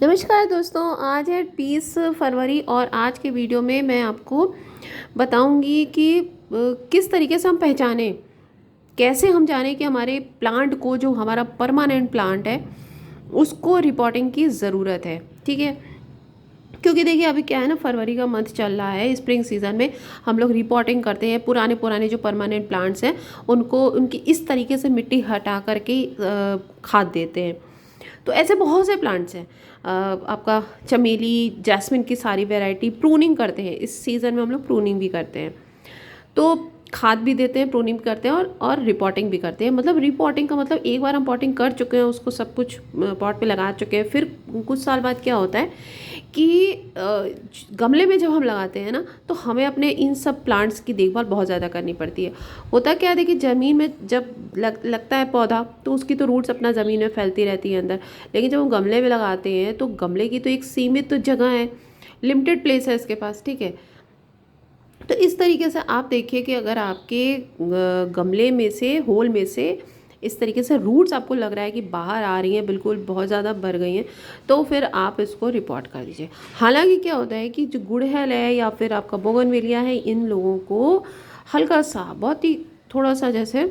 नमस्कार दोस्तों, आज है 20 फरवरी और आज के वीडियो में मैं आपको बताऊंगी कि किस तरीके से हम पहचानें, कैसे हम जानें कि हमारे प्लांट को, जो हमारा परमानेंट प्लांट है, उसको रिपोर्टिंग की ज़रूरत है। ठीक है, क्योंकि देखिए अभी क्या है ना, फरवरी का मंथ चल रहा है। स्प्रिंग सीजन में हम लोग रिपोर्टिंग करते हैं। पुराने पुराने जो परमानेंट प्लांट्स हैं उनको उनकी इस तरीके से मिट्टी हटा करके खाद देते हैं। तो ऐसे बहुत से प्लांट्स हैं। आपका चमेली, जैस्मिन की सारी वैरायटी प्रूनिंग करते हैं। इस सीज़न में हम लोग प्रूनिंग भी करते हैं, तो खाद भी देते हैं, प्रूनिंग करते हैं और रिपोर्टिंग भी करते हैं। मतलब रिपोर्टिंग का मतलब एक बार हम पॉटिंग कर चुके हैं, उसको सब कुछ पॉट पे लगा चुके हैं, फिर कुछ साल बाद क्या होता है कि गमले में जब हम लगाते हैं ना, तो हमें अपने इन सब प्लांट्स की देखभाल बहुत ज़्यादा करनी पड़ती है। होता क्या है, देखिए ज़मीन में जब लगता है पौधा, तो उसकी तो रूट्स अपना ज़मीन में फैलती रहती है अंदर। लेकिन जब हम गमले में लगाते हैं तो गमले की तो एक सीमित जगह है, लिमिटेड प्लेस है इसके पास। ठीक है, तो इस तरीके से आप देखिए कि अगर आपके गमले में से, होल में से इस तरीके से रूट्स आपको लग रहा है कि बाहर आ रही हैं, बिल्कुल बहुत ज़्यादा बढ़ गई हैं, तो फिर आप इसको रिपोर्ट कर दीजिए। हालांकि क्या होता है कि जो गुड़हल है या फिर आपका बोगनवेलिया है, इन लोगों को हल्का सा, बहुत ही थोड़ा सा जैसे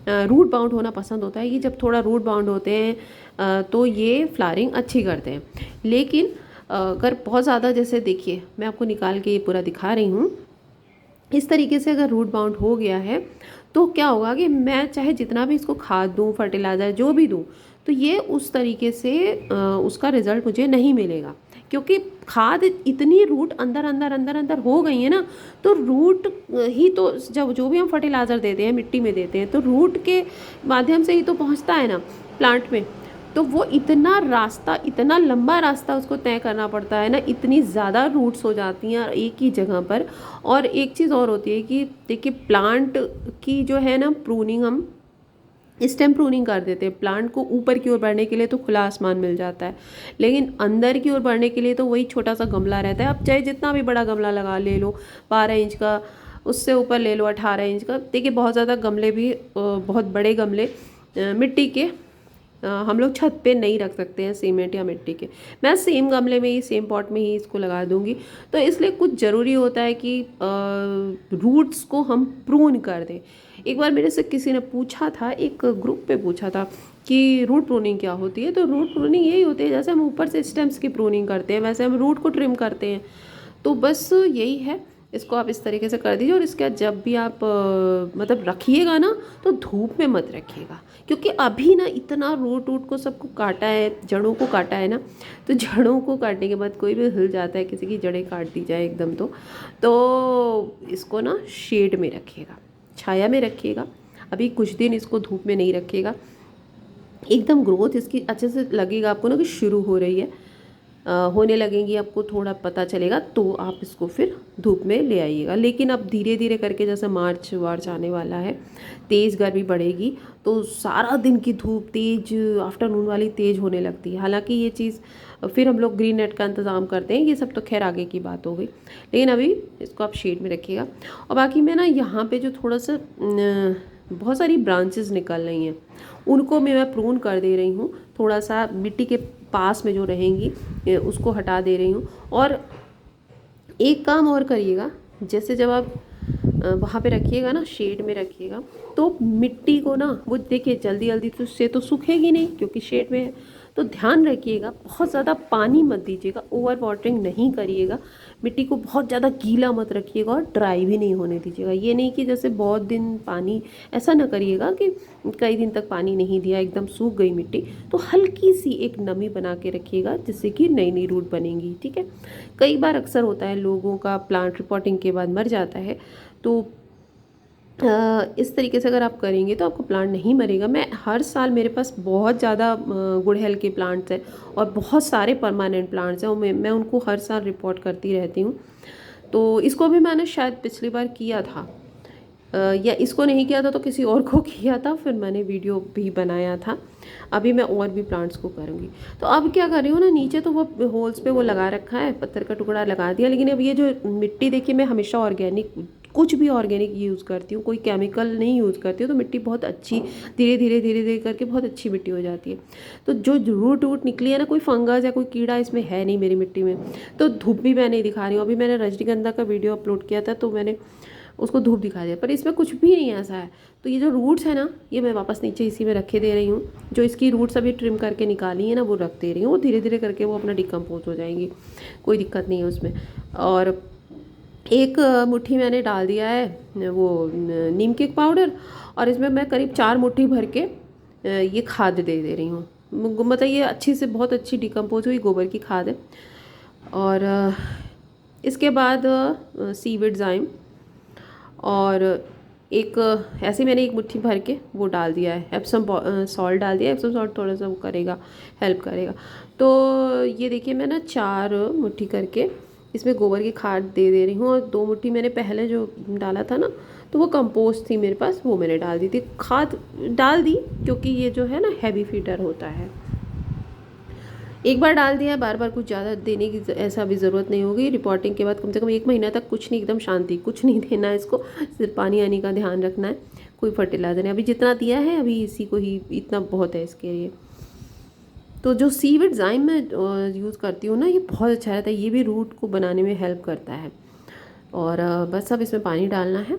रूट बाउंड होना पसंद होता है। ये जब थोड़ा रूट बाउंड होते हैं तो ये फ्लावरिंग अच्छी करते हैं। लेकिन अगर बहुत ज़्यादा, जैसे देखिए मैं आपको निकाल के ये पूरा दिखा रही हूँ, इस तरीके से अगर रूट बाउंड हो गया है तो क्या होगा कि मैं चाहे जितना भी इसको खाद दूँ, फर्टिलाइज़र जो भी दूँ, तो ये उस तरीके से उसका रिज़ल्ट मुझे नहीं मिलेगा। क्योंकि खाद इतनी रूट अंदर अंदर अंदर अंदर हो गई है ना, तो रूट ही तो, जब जो भी हम फर्टिलाइज़र देते हैं, मिट्टी में देते हैं, तो रूट के माध्यम से ही तो पहुँचता है ना प्लांट में। तो वो इतना रास्ता, इतना लंबा रास्ता उसको तय करना पड़ता है ना, इतनी ज़्यादा रूट्स हो जाती हैं एक ही जगह पर। और एक चीज़ और होती है कि देखिए प्लांट की जो है ना प्रूनिंग, हम स्टेम प्रूनिंग कर देते हैं। प्लांट को ऊपर की ओर बढ़ने के लिए तो खुला आसमान मिल जाता है, लेकिन अंदर की ओर बढ़ने के लिए तो वही छोटा सा गमला रहता है। आप चाहे जितना भी बड़ा गमला लगा ले लो, 12 इंच का, उससे ऊपर ले लो 18 इंच का। देखिए बहुत ज़्यादा गमले भी, बहुत बड़े गमले मिट्टी के हम लोग छत पे नहीं रख सकते हैं, सीमेंट या मिट्टी के। मैं सेम गमले में ही, सेम पॉट में ही इसको लगा दूंगी। तो इसलिए कुछ ज़रूरी होता है कि रूट्स को हम प्रून कर दें। एक बार मेरे से किसी ने पूछा था, एक ग्रुप पे पूछा था कि रूट प्रूनिंग क्या होती है। तो रूट प्रूनिंग यही होती है, जैसे हम ऊपर से स्टेम्स की प्रूनिंग करते हैं, वैसे हम रूट को ट्रिम करते हैं। तो बस यही है, इसको आप इस तरीके से कर दीजिए। और इसके बाद जब भी आप मतलब रखिएगा ना, तो धूप में मत रखिएगा, क्योंकि अभी ना इतना रूट वूट को सबको काटा है, जड़ों को काटा है ना। तो जड़ों को काटने के बाद कोई भी हिल जाता है, किसी की जड़ें काट दी जाए एकदम, तो इसको ना शेड में रखिएगा, छाया में रखिएगा। अभी कुछ दिन इसको धूप में नहीं रखिएगा। एकदम ग्रोथ इसकी अच्छे से लगेगा आपको ना कि शुरू हो रही है, होने लगेंगी, आपको थोड़ा पता चलेगा, तो आप इसको फिर धूप में ले आइएगा। लेकिन अब धीरे धीरे करके, जैसे मार्च वार्च आने वाला है, तेज़ गर्मी बढ़ेगी, तो सारा दिन की धूप तेज, आफ्टरनून वाली तेज होने लगती है। हालांकि ये चीज़ फिर हम लोग ग्रीन नेट का इंतज़ाम करते हैं, ये सब तो खैर आगे की बात हो गई। लेकिन अभी इसको आप शेड में रखिएगा। और बाकी मैं ना यहाँ पे जो थोड़ा सा बहुत सारी ब्रांचेस निकल रही हैं, उनको मैं प्रून कर दे रही हूँ। थोड़ा सा मिट्टी के पास में जो रहेंगी उसको हटा दे रही हूँ। और एक काम और करिएगा, जैसे जब आप वहाँ पे रखिएगा ना, शेड में रखिएगा, तो मिट्टी को ना, वो देखिए जल्दी जल्दी तो उससे तो सूखेगी नहीं क्योंकि शेड में है। तो ध्यान रखिएगा, बहुत ज़्यादा पानी मत दीजिएगा, ओवर वाटरिंग नहीं करिएगा, मिट्टी को बहुत ज़्यादा गीला मत रखिएगा और ड्राई भी नहीं होने दीजिएगा। ये नहीं कि जैसे बहुत दिन पानी, ऐसा ना करिएगा कि कई दिन तक पानी नहीं दिया, एकदम सूख गई मिट्टी। तो हल्की सी एक नमी बना के रखिएगा, जिससे कि नई नई रूट बनेंगी। ठीक है, कई बार अक्सर होता है लोगों का प्लांट रिपोर्टिंग के बाद मर जाता है, तो इस तरीके से अगर आप करेंगे तो आपका प्लांट नहीं मरेगा। मैं हर साल, मेरे पास बहुत ज़्यादा गुड़हल के प्लांट्स हैं और बहुत सारे परमानेंट प्लांट्स हैं, और मैं उनको हर साल रिपोर्ट करती रहती हूँ। तो इसको भी मैंने शायद पिछली बार किया था, या इसको नहीं किया था तो किसी और को किया था, फिर मैंने वीडियो भी बनाया था। अभी मैं और भी प्लांट्स को करूँगी। तो अब क्या कर रही हूँ ना, नीचे तो वो होल्स पे वो लगा रखा है, पत्थर का टुकड़ा लगा दिया, लेकिन अब ये जो मिट्टी देखिए, मैं हमेशा ऑर्गेनिक कुछ भी ऑर्गेनिक यूज़ करती हूँ, कोई केमिकल नहीं यूज़ करती हूँ, तो मिट्टी बहुत अच्छी धीरे धीरे करके बहुत अच्छी मिट्टी हो जाती है। तो जो रूट वूट निकली है ना, कोई फंगस या कोई कीड़ा इसमें है नहीं मेरी मिट्टी में। तो धूप भी मैं नहीं दिखा रही हूँ। अभी मैंने रजनीगंधा का वीडियो अपलोड किया था तो मैंने उसको धूप दिखा दिया, पर इसमें कुछ भी नहीं ऐसा है। तो ये जो रूट्स है ना, ये मैं वापस नीचे इसी में रखे दे रही हूँ। जो इसकी रूट्स अभी ट्रिम करके निकाली है ना, वो रख दे रही हूँ। वो धीरे धीरे करके वो अपना डिकम्पोज हो जाएंगी, कोई दिक्कत नहीं है उसमें। और एक मुट्ठी मैंने डाल दिया है वो नीम केक पाउडर, और इसमें मैं करीब 4 मुट्ठी भर के ये खाद दे रही हूँ। मतलब ये अच्छी से बहुत अच्छी डिकम्पोज हुई गोबर की खाद है। और इसके बाद सीविड जाइम, और एक ऐसे मैंने एक मुट्ठी भर के वो डाल दिया है, एप्सम सॉल्ट डाल दिया है। एप्सम सॉल्ट थोड़ा सा वो करेगा, हेल्प करेगा। तो ये देखिए मैं ना 4 मुट्ठी करके इसमें गोबर की खाद दे रही हूँ। और 2 मुट्ठी मैंने पहले जो डाला था ना, तो वो कंपोस्ट थी मेरे पास, वो मैंने डाल दी थी। खाद डाल दी क्योंकि ये जो है ना हैवी फीडर होता है। एक बार डाल दिया, बार बार कुछ ज़्यादा देने की ऐसा भी ज़रूरत नहीं होगी। रिपोर्टिंग के बाद कम से कम 1 महीना तक कुछ नहीं, एकदम शांति, कुछ नहीं देना है इसको। सिर्फ पानी आने का ध्यान रखना है, कोई फर्टिलाइजर नहीं। अभी जितना दिया है अभी इसी को ही, इतना बहुत है इसके लिए। तो जो सीविड जाइम मैं यूज़ करती हूँ ना, ये बहुत अच्छा रहता है। ये भी रूट को बनाने में हेल्प करता है। और बस अब इसमें पानी डालना है,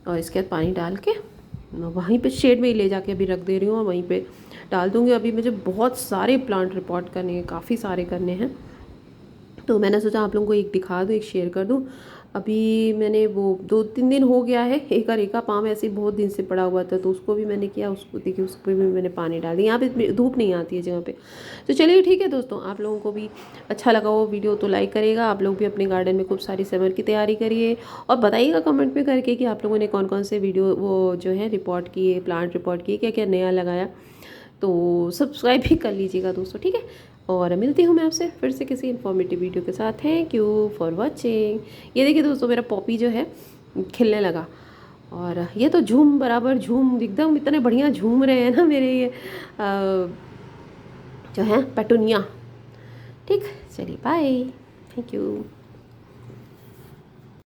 और इसके बाद पानी डाल के वहीं पे शेड में ही ले जाके अभी रख दे रही हूँ, और वहीं पे डाल दूँगी। अभी मुझे बहुत सारे प्लांट रिपोर्ट करने हैं, काफ़ी सारे करने हैं, तो मैंने सोचा आप लोगों को एक दिखा दूँ, एक शेयर कर दूँ। अभी मैंने वो 2-3 दिन हो गया है, एका पाम ऐसे ही बहुत दिन से पड़ा हुआ था, तो उसको भी मैंने किया। उसको देखिए, उस पर भी मैंने पानी डाल दिया। यहाँ पे धूप नहीं आती है जगह पे। तो चलिए ठीक है दोस्तों, आप लोगों को भी अच्छा लगा वो वीडियो तो लाइक करिएगा। आप लोग भी अपने गार्डन में खूब सारी समर की तैयारी करिए, और बताइएगा कमेंट में करके कि आप लोगों ने कौन कौन से वीडियो वो जो है रिपोर्ट किए, प्लांट रिपोर्ट किए, क्या क्या नया लगाया। तो सब्सक्राइब भी कर लीजिएगा दोस्तों, ठीक है। और मिलती हूँ मैं आपसे फिर से किसी इन्फॉर्मेटिव वीडियो के साथ। Thank you for watching. ये देखिए दोस्तों, मेरा पॉपी जो है खिलने लगा, और ये तो झूम बराबर झूम, एकदम इतने बढ़िया झूम रहे हैं ना मेरे ये जो है पेटूनिया। ठीक, चलिए बाय, थैंक यू।